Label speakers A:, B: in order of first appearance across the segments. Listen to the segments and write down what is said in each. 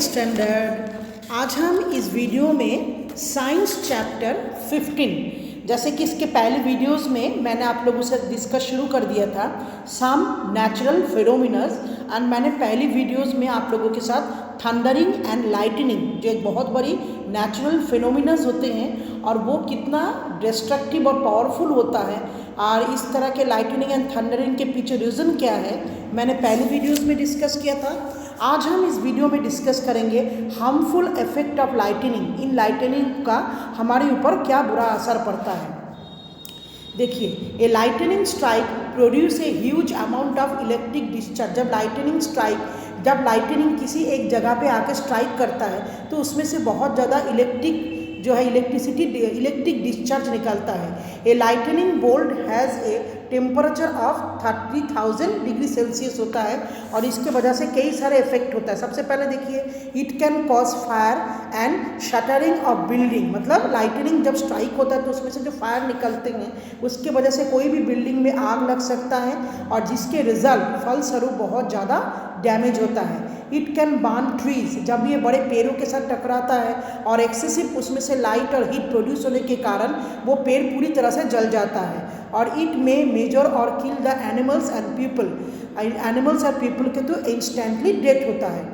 A: Standard. आज हम इस वीडियो में साइंस चैप्टर 15, जैसे कि इसके पहले वीडियोस में मैंने आप लोगों से डिस्कस शुरू कर दिया था सम नेचुरल फिनोमिनास, एंड मैंने पहली वीडियोस में आप लोगों के साथ थंडरिंग एंड लाइटनिंग, जो एक बहुत बड़ी नेचुरल फिनोमिनास होते हैं और वो कितना डिस्ट्रक्टिव और पावरफुल होता है, और इस तरह के लाइटनिंग एंड थंडरिंग के पीछे रीज़न क्या है, मैंने पहले वीडियोस में डिस्कस किया था। आज हम इस वीडियो में डिस्कस करेंगे हार्मफुल इफेक्ट ऑफ लाइटनिंग। इन का हमारे ऊपर क्या बुरा असर पड़ता है। देखिए, a lightning strike produce a huge amount of electric discharge. जब लाइटनिंग किसी एक जगह पे आके स्ट्राइक करता है तो उसमें से बहुत ज़्यादा इलेक्ट्रिक डिस्चार्ज निकलता है। A lightning bolt has a temperature of 30,000 degree Celsius होता है और इसके वजह से कई सारे इफेक्ट होता है। सबसे पहले देखिए, it can cause fire and shuttering of building. मतलब लाइटनिंग जब स्ट्राइक होता है तो उसमें से जो फायर निकलते हैं उसके वजह से कोई भी बिल्डिंग में आग लग सकता है और जिसके रिजल्ट फलस्वरूप बहुत ज़्यादा डैमेज होता है। It can burn trees. जब ये बड़े पेड़ों के साथ टकराता है और एक्सेसिव उसमें से लाइट और हीट प्रोड्यूस होने के कारण वो पेड़ पूरी तरह से जल जाता है। और इट में मेजर और kill the animals and people के तो इंस्टेंटली डेथ होता है।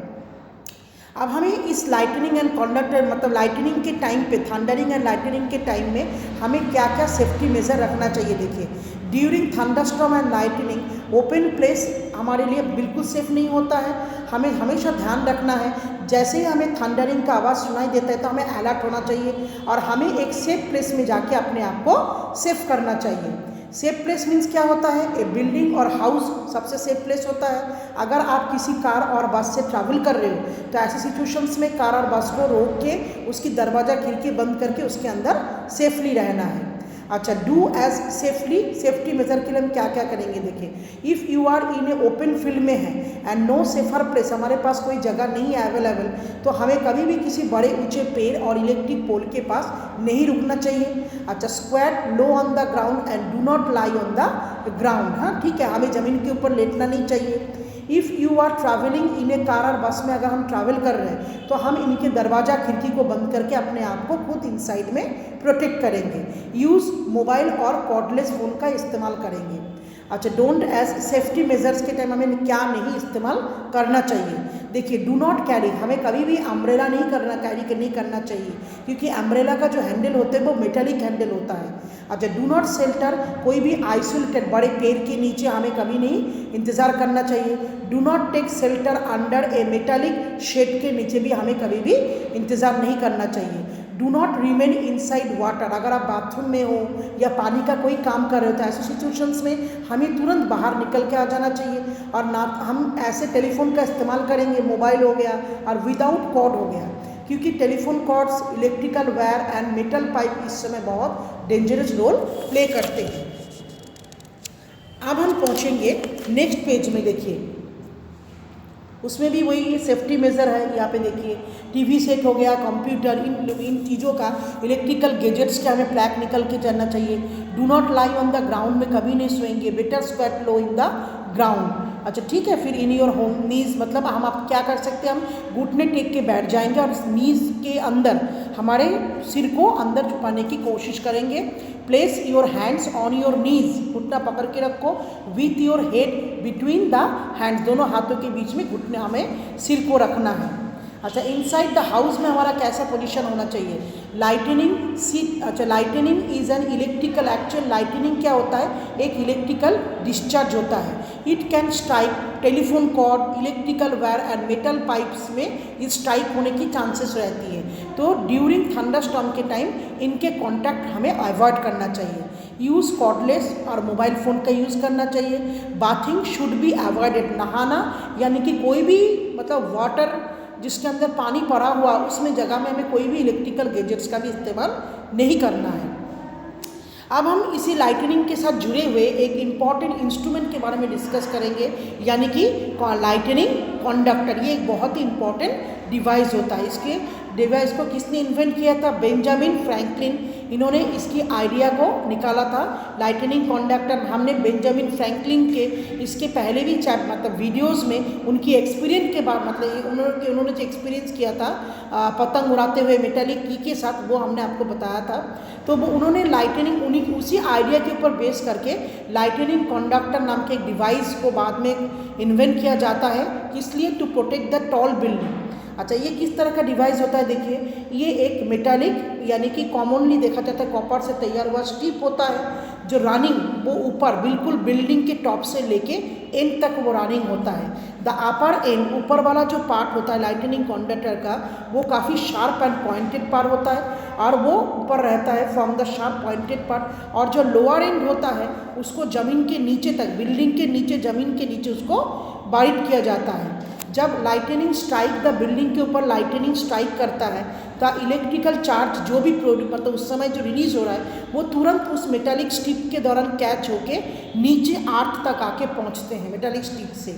A: अब हमें इस लाइटनिंग एंड कंडक्टर मतलब लाइटनिंग के टाइम पे, थंडरिंग एंड लाइटनिंग के टाइम में हमें क्या क्या सेफ्टी मेजर रखना चाहिए। देखिए, during thunderstorm and lightning open place हमारे लिए बिल्कुल सेफ नहीं होता है। हमें हमेशा ध्यान रखना है, जैसे ही हमें थंडरिंग का आवाज़ सुनाई देता है तो हमें अलर्ट होना चाहिए और हमें एक सेफ प्लेस में जाके अपने आप को सेफ करना चाहिए। सेफ प्लेस मीन्स क्या होता है? ए बिल्डिंग और हाउस सबसे सेफ प्लेस होता है। अगर आप किसी कार और बस से ट्रैवल कर रहे हो तो ऐसी सिचुएशंस में कार और बस को रोक के उसकी दरवाज़ा खिड़की बंद करके उसके अंदर सेफली रहना है। अच्छा, डू एज सेफ्टी मेजर के लिए हम क्या क्या करेंगे। देखिए, if you are in a open field में है एंड नो सेफर प्लेस, हमारे पास कोई जगह नहीं है अवेलेबल, तो हमें कभी भी किसी बड़े ऊंचे पेड़ और इलेक्ट्रिक पोल के पास नहीं रुकना चाहिए। अच्छा, squat low on the ground and do not lie on the ground. हाँ, ठीक है, हमें ज़मीन के ऊपर लेटना नहीं चाहिए। If you are travelling in a car और बस में अगर हम ट्रैवल कर रहे हैं तो हम इनके दरवाज़ा खिड़की को बंद करके अपने आप को खुद इनसाइड में प्रोटेक्ट करेंगे। यूज़ मोबाइल और कॉर्डलेस फ़ोन का इस्तेमाल करेंगे। अच्छा, डोंट एज सेफ्टी मेजर्स के टाइम हमें क्या नहीं इस्तेमाल करना चाहिए। देखिए, डू नॉट कैरी, हमें कभी भी अम्ब्रेला नहीं करना चाहिए क्योंकि अम्ब्रेला का जो हैंडल होता है वो मेटालिक हैंडल होता है। अच्छा, डू नॉट शेल्टर, कोई भी आइसोलेटेड बड़े पेड़ के नीचे हमें कभी नहीं इंतज़ार करना चाहिए। Do not take shelter under a metallic shed के नीचे भी हमें कभी भी इंतज़ार नहीं करना चाहिए। Do not remain inside water, अगर आप बाथरूम में हो या पानी का कोई काम कर रहे हो तो ऐसे सिचुएशंस में हमें तुरंत बाहर निकल के आ जाना चाहिए। और ना हम ऐसे टेलीफोन का इस्तेमाल करेंगे, मोबाइल हो गया और विदाउट कॉर्ड हो गया, क्योंकि telephone cords, electrical wire and metal pipe इस समय बहुत डेंजरस रोल प्ले करते हैं। अब हम पहुँचेंगे नेक्स्ट पेज में। देखिए, उसमें भी वही सेफ्टी मेजर है। यहाँ पे देखिए, टीवी सेट हो गया, कंप्यूटर, इन चीज़ों का, इलेक्ट्रिकल गैजेट्स के हमें प्लैक निकल के चलना चाहिए। Do not lie on the ground में कभी नहीं सोएंगे। Better squat low in the ground. अच्छा, ठीक है, फिर इन योर होम नीज, मतलब हम आप क्या कर सकते हैं, हम घुटने टेक के बैठ जाएंगे और नीज के अंदर हमारे सिर को अंदर छुपाने की कोशिश करेंगे। Place your hands on your knees, घुटना पकड़ के रखो। With your head between the hands, दोनों हाथों के बीच में घुटने हमें सिर को रखना है। अच्छा, इनसाइड द हाउस में हमारा कैसा पोजीशन होना चाहिए। Lightning seat. अच्छा, lightning is an electrical actual, lightning क्या होता है? एक इलेक्ट्रिकल डिस्चार्ज होता है। It can strike telephone cord, electrical wire and metal pipes में इस स्ट्राइक होने की चांसेस रहती है। तो ड्यूरिंग थंडरस्टॉर्म के टाइम इनके कॉन्टैक्ट हमें अवॉइड करना चाहिए। यूज़ कॉर्डलेस और मोबाइल फ़ोन का यूज़ करना चाहिए। बाथिंग शुड बी अवॉइडेड, नहाना यानी कि कोई भी मतलब वाटर जिसके अंदर पानी पड़ा हुआ उसमें जगह में हमें कोई भी इलेक्ट्रिकल गैजेट्स का भी इस्तेमाल नहीं करना है। अब हम इसी लाइटनिंग के साथ जुड़े हुए एक इम्पॉर्टेंट इंस्ट्रूमेंट के बारे में डिस्कस करेंगे, यानी कि लाइटनिंग कंडक्टर, ये एक बहुत ही इंपॉर्टेंट डिवाइस होता है। इसके डिवाइस को किसने इन्वेंट किया था? बेंजामिन फ्रैंकलिन, इन्होंने इसकी आइडिया को निकाला था। लाइटनिंग कंडक्टर हमने बेंजामिन फ्रैंकलिन के इसके पहले भी मतलब वीडियोस में उनकी एक्सपीरियंस के बाद मतलब उन्होंने जो एक्सपीरियंस किया था पतंग उड़ाते हुए मेटालिक की के साथ, वो हमने आपको बताया था। तो वो उन्होंने लाइटनिंग उसी आइडिया के ऊपर बेस करके लाइटनिंग कंडक्टर नाम के एक डिवाइस को बाद में इन्वेंट किया जाता है, इसलिए to protect the tall building. अच्छा, ये किस तरह का डिवाइस होता है? देखिए, ये एक मेटालिक यानी कि कॉमनली देखा जाता है कॉपर से तैयार हुआ स्ट्रिप होता है जो रनिंग वो ऊपर बिल्कुल बिल्डिंग के टॉप से लेके एंड तक वो रनिंग होता है। द अपर एंड, ऊपर वाला जो पार्ट होता है लाइटनिंग कंडक्टर का, वो काफ़ी शार्प एंड पॉइंटेड पार्ट होता है और वो ऊपर रहता है from the sharp pointed part. और जो लोअर एंड होता है उसको ज़मीन के नीचे तक, बिल्डिंग के नीचे, ज़मीन के नीचे उसको बाइट किया जाता है। जब लाइटनिंग स्ट्राइक द बिल्डिंग के ऊपर लाइटनिंग स्ट्राइक करता है तो इलेक्ट्रिकल चार्ज जो भी मतलब उस समय जो रिलीज हो रहा है वो तुरंत उस मेटालिक स्ट्रिप के दौरान कैच होके नीचे अर्थ तक आके पहुंचते हैं मेटालिक स्ट्रिप से।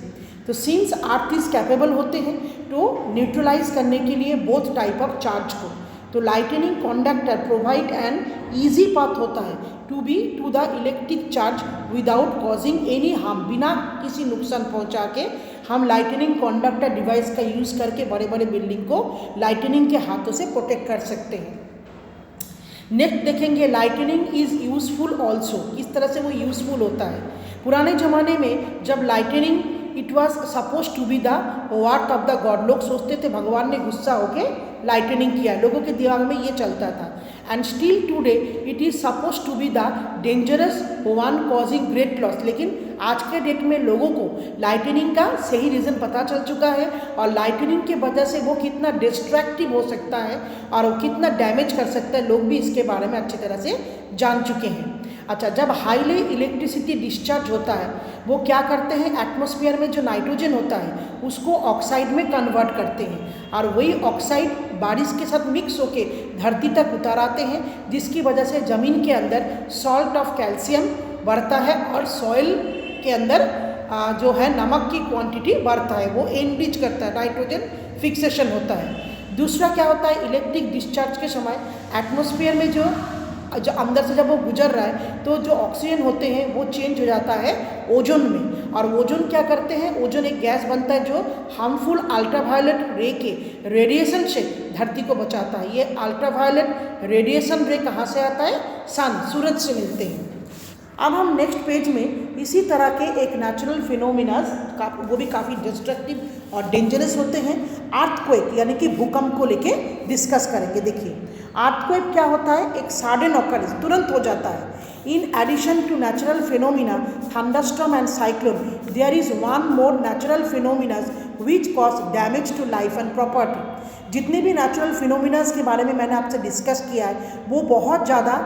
A: तो सिंस अर्थ इज कैपेबल होते हैं तो न्यूट्रलाइज करने के लिए बोथ टाइप ऑफ चार्ज को, तो lightning conductor provide an easy path होता है to the electric charge without causing any harm, बिना किसी नुकसान पहुंचा के हम लाइटनिंग कंडक्टर डिवाइस का यूज़ करके बड़े बड़े बिल्डिंग को लाइटनिंग के हाथों से प्रोटेक्ट कर सकते हैं। नेक्स्ट देखेंगे, लाइटनिंग इज़ यूजफुल ऑल्सो, किस तरह से वो यूजफुल होता है। पुराने ज़माने में जब lightning it was suppose to be the work of the god, लोग सोचते थे भगवान ने गुस्सा होके लाइटनिंग किया, लोगों के दिमाग में ये चलता था। And still today it is suppose to be the dangerous one causing great loss, लेकिन आज के डेट में लोगों को लाइटनिंग का सही रीज़न पता चल चुका है और लाइटनिंग के वजह से वो कितना डिस्ट्रैक्टिव हो सकता है और वो कितना डैमेज कर सकता है, लोग भी इसके बारे में अच्छी तरह से जान चुके हैं। अच्छा, जब हाईली इलेक्ट्रिसिटी डिस्चार्ज होता है वो क्या करते हैं, एटमॉस्फेयर में जो नाइट्रोजन होता है उसको ऑक्साइड में कन्वर्ट करते हैं और वही ऑक्साइड बारिश के साथ मिक्स होके धरती तक उतार आते हैं, जिसकी वजह से ज़मीन के अंदर सॉल्ट ऑफ कैल्शियम बढ़ता है और सॉइल के अंदर जो है नमक की क्वांटिटी बढ़ता है, वो एनरिच करता है, नाइट्रोजन फिक्सेशन होता है। दूसरा क्या होता है, इलेक्ट्रिक डिस्चार्ज के समय एटमॉस्फेयर में जो अंदर से जब वो गुजर रहा है तो जो ऑक्सीजन होते हैं वो चेंज हो जाता है ओजोन में, और ओजोन क्या करते हैं, ओजोन एक गैस बनता है जो हार्मफुल अल्ट्रावायलेट रे के रेडिएशन से धरती को बचाता है। ये अल्ट्रावायलेट रेडिएशन रे कहाँ से आता है, सन, सूरज से मिलते हैं। अब हम नेक्स्ट पेज में इसी तरह के एक नेचुरल फिनोमिनास का, वो भी काफ़ी डिस्ट्रक्टिव और डेंजरस होते हैं, अर्थक्वेक यानी कि भूकंप को लेके डिस्कस करेंगे। देखिए, अर्थक्वेक क्या होता है, एक सडन ऑकरेंस, तुरंत हो जाता है। In addition to natural phenomena thunderstorm and cyclone, there is one more natural phenomenas which cause damage to life and property. जितने भी नेचुरल फिनोमिनास के बारे में मैंने आपसे डिस्कस किया है वो बहुत ज़्यादा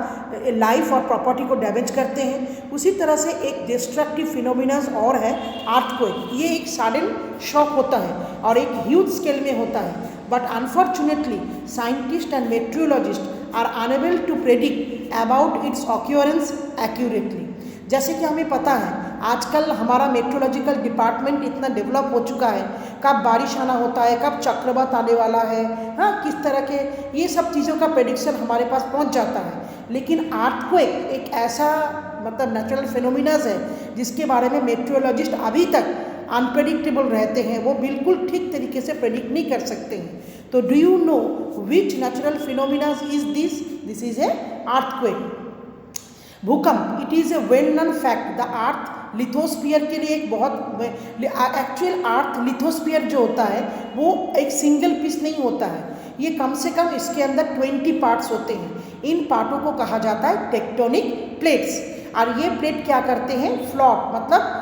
A: लाइफ और प्रॉपर्टी को डैमेज करते हैं। उसी तरह से एक डिस्ट्रक्टिव फिनोमिनास और है अर्थक्वेक। ये एक सडन शॉक होता है और एक ह्यूज स्केल में होता है, but unfortunately scientist and metrologist are unable to predict about its occurrence accurately. जैसे कि हमें पता है आजकल हमारा मेट्रोलॉजिकल डिपार्टमेंट इतना डेवलप हो चुका है, कब बारिश आना होता है, कब चक्रवात आने वाला है, हाँ, किस तरह के ये सब चीज़ों का प्रेडिक्शन हमारे पास पहुंच जाता है। लेकिन अर्थक्वेक एक ऐसा मतलब नेचुरल फिनोमिनास है जिसके बारे में मेट्रोलॉजिस्ट अभी तक अनप्रेडिक्टेबल रहते हैं, वो बिल्कुल ठीक तरीके से प्रेडिक्ट नहीं कर सकते हैं। तो do you know which natural phenomenas is this? This is a earthquake. भूकंप, it is a well known fact. The earth lithosphere के लिए एक बहुत एक्चुअल अर्थ लिथोस्फीयर जो होता है वो एक सिंगल पीस नहीं होता है, ये कम से कम इसके अंदर 20 पार्ट्स होते हैं। इन पार्टों को कहा जाता है टेक्टोनिक प्लेट्स, और ये प्लेट क्या करते हैं, फ्लोट, मतलब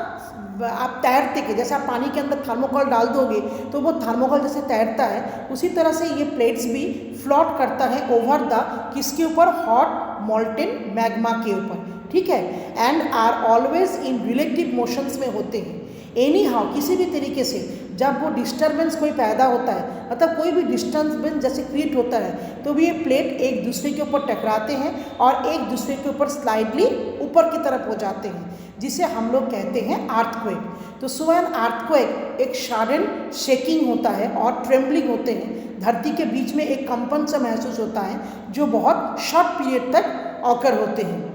A: आप तैरते के जैसे आप पानी के अंदर थर्मोकोल डाल दोगे तो वो थर्मोकोल जैसे तैरता है, उसी तरह से ये प्लेट्स भी फ्लोट करता है ओवर द किसके ऊपर, हॉट मोल्टेन मैग्मा के ऊपर, ठीक है, and are always in relative motions में होते हैं। एनी हाउ, किसी भी तरीके से जब वो डिस्टर्बेंस कोई पैदा होता है, मतलब कोई भी डिस्टर्बेंस जैसे क्रिएट होता है, तो भी ये प्लेट एक दूसरे के ऊपर टकराते हैं और एक दूसरे के ऊपर स्लाइडली ऊपर की तरफ हो जाते हैं, जिसे हम लोग कहते हैं अर्थक्वेक। तो सो एन अर्थक्वेक एक सडन शेकिंग होता है और ट्रेम्बलिंग होते हैं, धरती के बीच में एक कंपन सा महसूस होता है जो बहुत शॉर्ट पीरियड तक ऑकर होते हैं।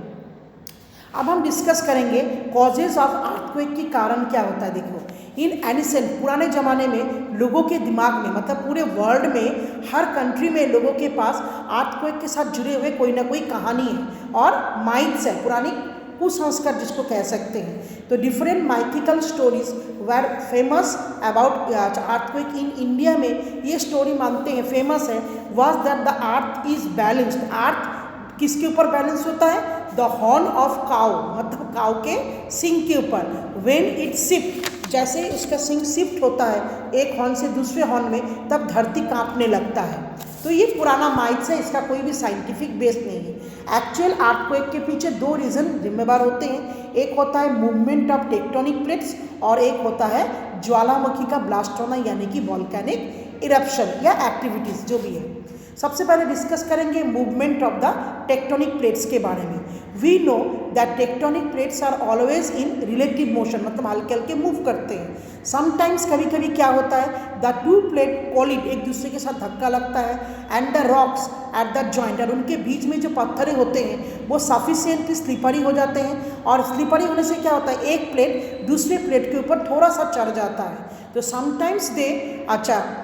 A: अब हम डिस्कस करेंगे कॉजेज ऑफ अर्थक्वेक की कारण क्या होता है। देखो, इन एनिसेंट पुराने ज़माने में लोगों के दिमाग में, मतलब पूरे वर्ल्ड में हर कंट्री में लोगों के पास अर्थक्वेक के साथ जुड़े हुए कोई ना कोई कहानी है और माइथ्स है, पुरानी कुसंस्कार जिसको कह सकते हैं। तो different mythical stories were famous about earthquake in India में ये स्टोरी मानते हैं, फेमस है, was that the earth is balanced. Earth किसके ऊपर बैलेंस होता है? द हॉर्न ऑफ काउ, मतलब काउ के सिंग के ऊपर। व्हेन इट शिफ्ट, जैसे उसका सिंग शिफ्ट होता है एक हॉर्न से दूसरे हॉर्न में, तब धरती कांपने लगता है। तो ये पुराना माइथ्स है, इसका कोई भी साइंटिफिक बेस नहीं है। एक्चुअल अर्थक्वेक के पीछे दो रीज़न जिम्मेदार होते हैं, एक होता है मूवमेंट ऑफ टेक्टोनिक प्लेट्स और एक होता है ज्वालामुखी का ब्लास्ट होना, यानी कि वॉल्केनिक इरप्शन या एक्टिविटीज़ जो भी है। सबसे पहले डिस्कस करेंगे movement of the tectonic plates के बारे में। We know that tectonic plates are always in relative motion, मतलब हल्के हल्के मूव करते हैं। समटाइम्स कभी कभी क्या होता है, द टू प्लेट कोलिड, एक दूसरे के साथ धक्का लगता है, and the rocks at the joint, और उनके बीच में जो पत्थरें होते हैं वो सफिशिएंटली स्लिपरी हो जाते हैं, और स्लिपरी होने से क्या होता है, एक प्लेट दूसरे प्लेट के ऊपर थोड़ा सा चढ़ जाता है। तो sometimes they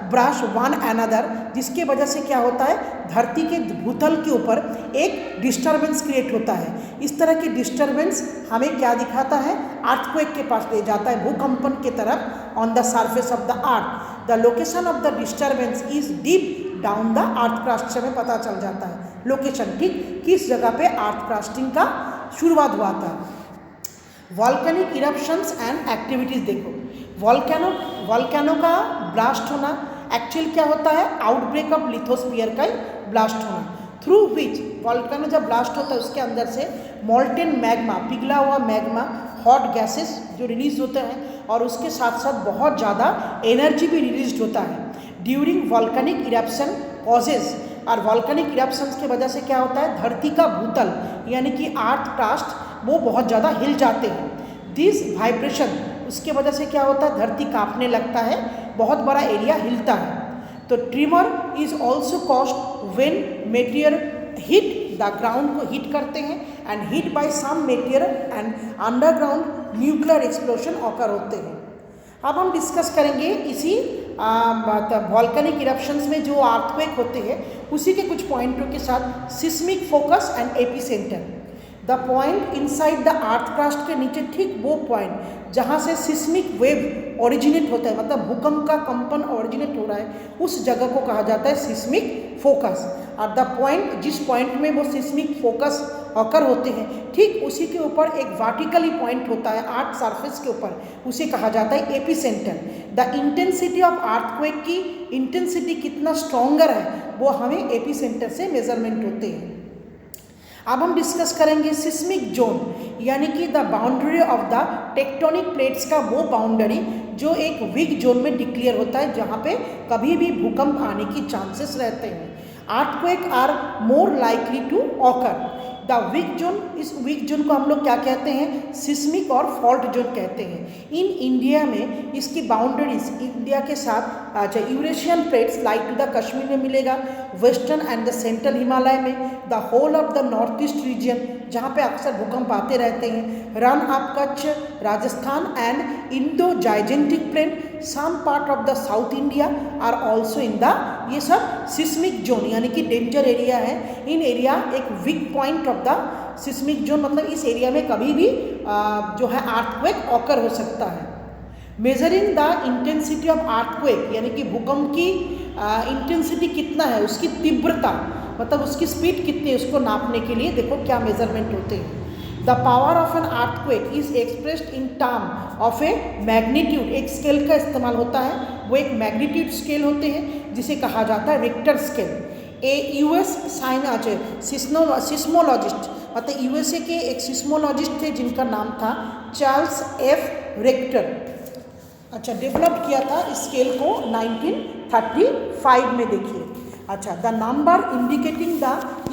A: brush one another, जिसके वजह से क्या होता है, धरती के भूतल के ऊपर एक डिस्टर्बेंस क्रिएट होता है। इस तरह की डिस्टर्बेंस हमें क्या दिखाता है, अर्थक्वेक के पास ले जाता है, भूकंपन के तरफ on the surface of the earth. The location of the disturbance is deep down the earth crust से हमें पता चल जाता है लोकेशन, ठीक किस जगह पे अर्थ क्रस्टिंग का शुरुआत हुआ था। वॉल्केनिक इरप्शंस एंड एक्टिविटीज़ देखो, वॉल्केनो का ब्लास्ट होना एक्चुअल क्या होता है, आउटब्रेक ऑफ लिथोस्फीयर का ब्लास्ट होना, थ्रू विच वॉल्केनो जब ब्लास्ट होता है उसके अंदर से मोल्टेन मैग्मा, पिघला हुआ मैग्मा, हॉट गैसेस जो रिलीज होते हैं, और उसके साथ साथ बहुत ज़्यादा एनर्जी भी रिलीज होता है ड्यूरिंग वॉल्केनिक इरप्शन कॉजेज। और वॉल्केनिक इरप्शंस की वजह से क्या होता है, धरती का भूतल यानी कि अर्थ क्रस्ट वो बहुत ज़्यादा हिल जाते हैं। दिस वाइब्रेशन, उसके वजह से क्या होता है, धरती कांपने लगता है, बहुत बड़ा एरिया हिलता है। तो tremor is also caused when meteor hit the ground, को हिट करते हैं, and hit by some meteor and underground nuclear explosion occur होते हैं। अब हम डिस्कस करेंगे इसी वॉल्केनिक इरप्शंस में जो अर्थक्वेक होते हैं उसी के कुछ पॉइंटों के साथ seismic focus and epicentre. The point inside the earth crust के नीचे ठीक वो पॉइंट जहाँ से सिस्मिक वेव ओरिजिनेट होता है, मतलब भूकंप का कंपन ओरिजिनेट हो रहा है, उस जगह को कहा जाता है सिस्मिक फोकस। और द पॉइंट, जिस पॉइंट में वो सिस्मिक फोकस ऑकर होते हैं, ठीक उसी के ऊपर एक वर्टिकली पॉइंट होता है अर्थ सरफेस के ऊपर, उसे कहा जाता है epicentre. The intensity of earthquake की इंटेंसिटी कितना स्ट्रॉन्गर है वो हमें एपिसेंटर से मेजरमेंट होते हैं। अब हम डिस्कस करेंगे सिस्मिक जोन, यानी कि the boundary of the tectonic plates का वो बाउंड्री जो एक वीक जोन में डिक्लेयर होता है, जहाँ पे कभी भी भूकंप आने की चांसेस रहते हैं। Earthquake are more likely to occur. The weak zone, इस वीक जोन को हम लोग क्या कहते हैं, सिस्मिक और फॉल्ट जोन कहते हैं। इन इंडिया में इसकी बाउंड्रीज इंडिया के साथ Eurasian plates like to the Kashmir में मिलेगा, western and the central Himalaya में, the whole of the north east region जहाँ पे अक्सर भूकंप आते रहते हैं, run of Kutch, Rajasthan and Indo gigantic plain, some part of the south India are also in the, ये सब सिस्मिक जोन यानी कि डेंजर एरिया है। इन एरिया एक weak point of the seismic zone, मतलब इस एरिया में कभी भी जो है अर्थक्वेक ऑकर हो सकता है। Measuring the intensity of earthquake, यानी कि भूकंप की इंटेंसिटी कितना है, उसकी तीव्रता, मतलब उसकी स्पीड कितनी है, उसको नापने के लिए देखो क्या मेजरमेंट होते हैं। The power of an earthquake is expressed in term of A magnitude, एक स्केल का इस्तेमाल होता है, वो एक मैग्नीट्यूड स्केल होते हैं जिसे कहा जाता है रिक्टर स्केल। ए यूएस सिस्मोलॉजिस्ट, मतलब यूएसए के एक सिस्मोलॉजिस्ट थे जिनका नाम था चार्ल्स एफ रिक्टर, डेवलप किया था इस स्केल को 1935 में। देखिए द नंबर इंडिकेटिंग द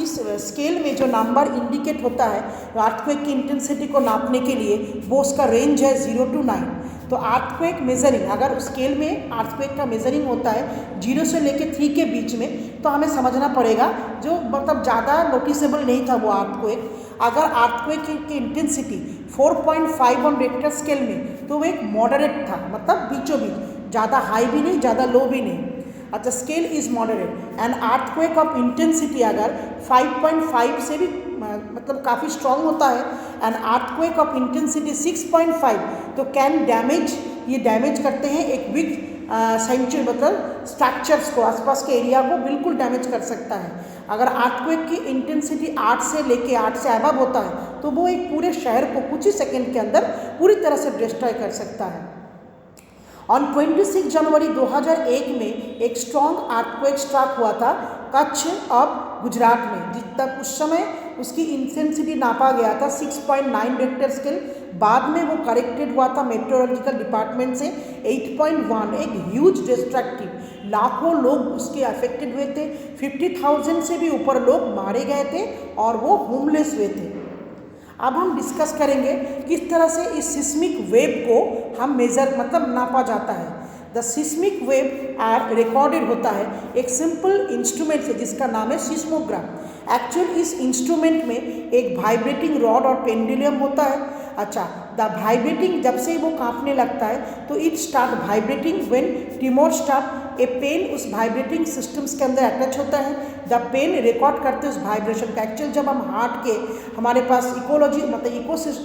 A: इस स्केल में जो नंबर इंडिकेट होता है अर्थक्वेक की इंटेंसिटी को नापने के लिए, वो उसका रेंज है 0 to 9। तो अर्थक्वेक मेजरिंग, अगर स्केल में अर्थक्वेक का मेजरिंग होता है 0 से लेकर 3 के बीच में, तो हमें समझना पड़ेगा जो मतलब ज़्यादा नोटिसेबल नहीं था वो अर्थक्वेक। अगर अर्थक्वेक की इंटेंसिटी 4.5 ऑन रिक्टर स्केल में, तो वो एक मॉडरेट था, मतलब बीचों बीच, ज़्यादा हाई भी नहीं ज़्यादा लो भी नहीं। अच्छा, scale is moderate. And earthquake of intensity अगर 5.5 से भी मतलब काफ़ी स्ट्रॉन्ग होता है, एंड अर्थक्वेक ऑफ इंटेंसिटी 6.5, तो कैन डैमेज, ये डैमेज करते हैं एक वीक सेंचुरी, मतलब स्ट्रक्चर्स को, आसपास के एरिया को बिल्कुल डैमेज कर सकता है। अगर अर्थक्वेक की इंटेंसिटी 8 से लेके 8 से अबव होता है, तो वो एक पूरे शहर को कुछ ही सेकेंड के अंदर पूरी तरह से डिस्ट्रॉय कर सकता है। ऑन 26 जनवरी 2001 में एक स्ट्रॉन्ग अर्थक्वेक स्ट्राक हुआ था कच्छ और गुजरात में, जिस तक उस समय उसकी इंटेंसिटी नापा गया था 6.9 रिक्टर स्केल। बाद में वो करेक्टेड हुआ था मेट्रोलॉजिकल डिपार्टमेंट से 8.1, एक ह्यूज डिस्ट्रक्टिव, लाखों लोग उसके अफेक्टेड हुए थे, 50,000 से भी ऊपर लोग मारे गए थे और वो होमलेस हुए थे। अब हम डिस्कस करेंगे किस तरह से इस सिस्मिक वेव को हम मेजर मतलब नापा जाता है। The seismic wave are recorded होता है एक सिंपल इंस्ट्रूमेंट से जिसका नाम है सिस्मोग्राफ। एक्चुअल इस इंस्ट्रूमेंट में एक वाइब्रेटिंग रॉड और पेंडुलम होता है। अच्छा, द वाइब्रेटिंग, जब से वो कांपने लगता है तो it start vibrating when tremor start. A pen उस वाइब्रेटिंग सिस्टम्स के अंदर अटैच होता है। द पेन रिकॉर्ड करते हैं उस वाइब्रेशन का। एक्चुअल जब हम हार्ट के, हमारे पास इकोलॉजी मतलब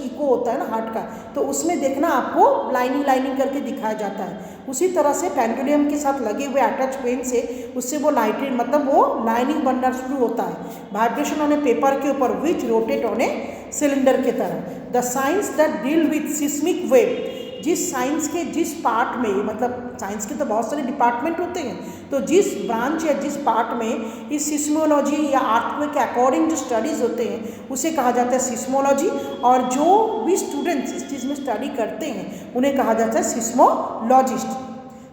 A: इको होता है ना हार्ट का, तो उसमें देखना आपको लाइनिंग करके दिखाया जाता है। उसी तरह से पेंडुलम के साथ लगे हुए अटैच पेन से उससे वो नाइट्रेट मतलब वो लाइनिंग बनना शुरू होता है, वाइब्रेशन ऑन ए पेपर के ऊपर, विच रोटेट ऑन ए सिलेंडर के तरह। The science that deal with seismic wave, जिस साइंस के जिस पार्ट में, मतलब साइंस के तो बहुत सारे डिपार्टमेंट होते हैं, तो जिस ब्रांच या जिस पार्ट में इस सिस्मोलॉजी या अर्थक्वेक के अकॉर्डिंग जो स्टडीज़ होते हैं उसे कहा जाता है सिस्मोलॉजी। और जो भी स्टूडेंट्स इस चीज़ में स्टडी करते हैं उन्हें कहा जाता है सिस्मोलॉजिस्ट।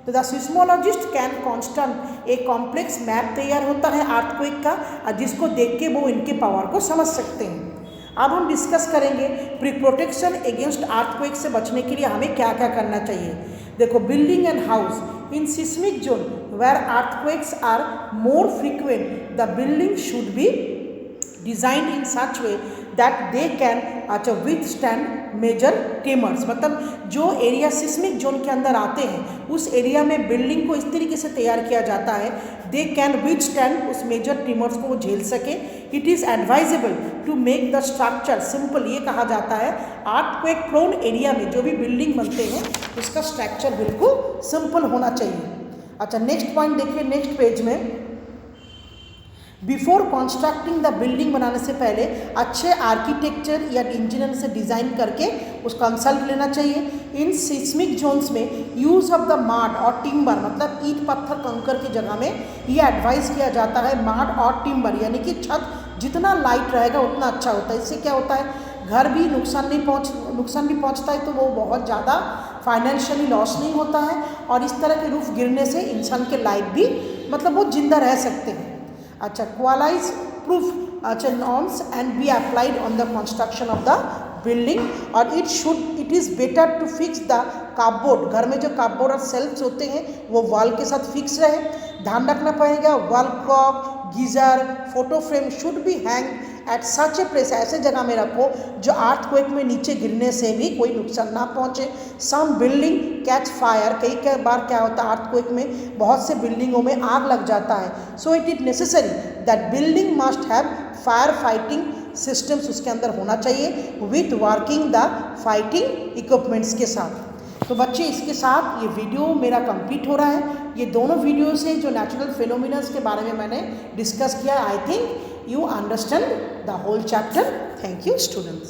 A: तो द सिस्मोलॉजिस्ट कैन कॉन्स्टेंट एक कॉम्प्लेक्स मैप तैयार होता है अर्थक्वेक का, जिसको देख के वो इनके पावर को समझ सकते हैं। अब हम डिस्कस करेंगे प्री प्रोटेक्शन अगेंस्ट अर्थक्वेक से बचने के लिए हमें क्या क्या करना चाहिए। देखो, building and house in seismic zone where earthquakes are more frequent, the building should be designed in such way that they can withstand major tremors. मतलब जो एरिया सिस्मिक जोन के अंदर आते हैं उस एरिया में बिल्डिंग को इस तरीके से तैयार किया जाता है दे कैन विथस्टैंड उस मेजर ट्रेमर्स को वो झेल सके। It is advisable to make the structure simple. ये कहा जाता है अर्थक्वेक प्रोन एरिया में जो भी बिल्डिंग बनते हैं उसका स्ट्रक्चर बिल्कुल सिंपल होना चाहिए। अच्छा, नेक्स्ट पॉइंट देखिए नेक्स्ट पेज में। बिफोर कंस्ट्रक्टिंग द बिल्डिंग बनाने से पहले अच्छे आर्किटेक्चर या इंजीनियर से डिज़ाइन करके उसका कंसल्ट लेना चाहिए। इन सिस्मिक जोन्स में यूज़ ऑफ द माड और टिम्बर, मतलब ईंट पत्थर कंकर की जगह में ये एडवाइस किया जाता है माड और टिम्बर, यानी कि छत जितना लाइट रहेगा उतना अच्छा होता है। इससे क्या होता है, घर भी नुकसान भी पहुंचता है, तो वो बहुत ज़्यादा फाइनेंशियली लॉस नहीं होता है, और इस तरह के रूफ गिरने से इंसान के लाइफ भी मतलब वो जिंदा रह सकते हैं। अच्छा, क्वालाइज प्रूफ अच्छा norms and be applied on the construction of the building. और it is better to fix the cardboard, घर में जो कार्डबोर्ड और सेल्फ्स होते हैं वो वॉल के साथ फिक्स रहे। ध्यान रखना पड़ेगा wall clock, geyser, photo frame should be hang at such a place, ऐसे जगह में रखो जो अर्थक्वेक में नीचे गिरने से भी कोई नुकसान ना पहुंचे। सम बिल्डिंग कैच फायर, कई बार क्या होता है अर्थक्वेक में बहुत से बिल्डिंगों में आग लग जाता है। So it is necessary that building must have fire fighting systems उसके अंदर होना चाहिए with working the fighting equipments के साथ। तो बच्चे इसके साथ ये वीडियो मेरा कंप्लीट हो रहा है। ये दोनों वीडियो से जो नेचुरल फिनोमिनास के बारे में मैंने डिस्कस किया, I think you understand the whole chapter. Thank you, students.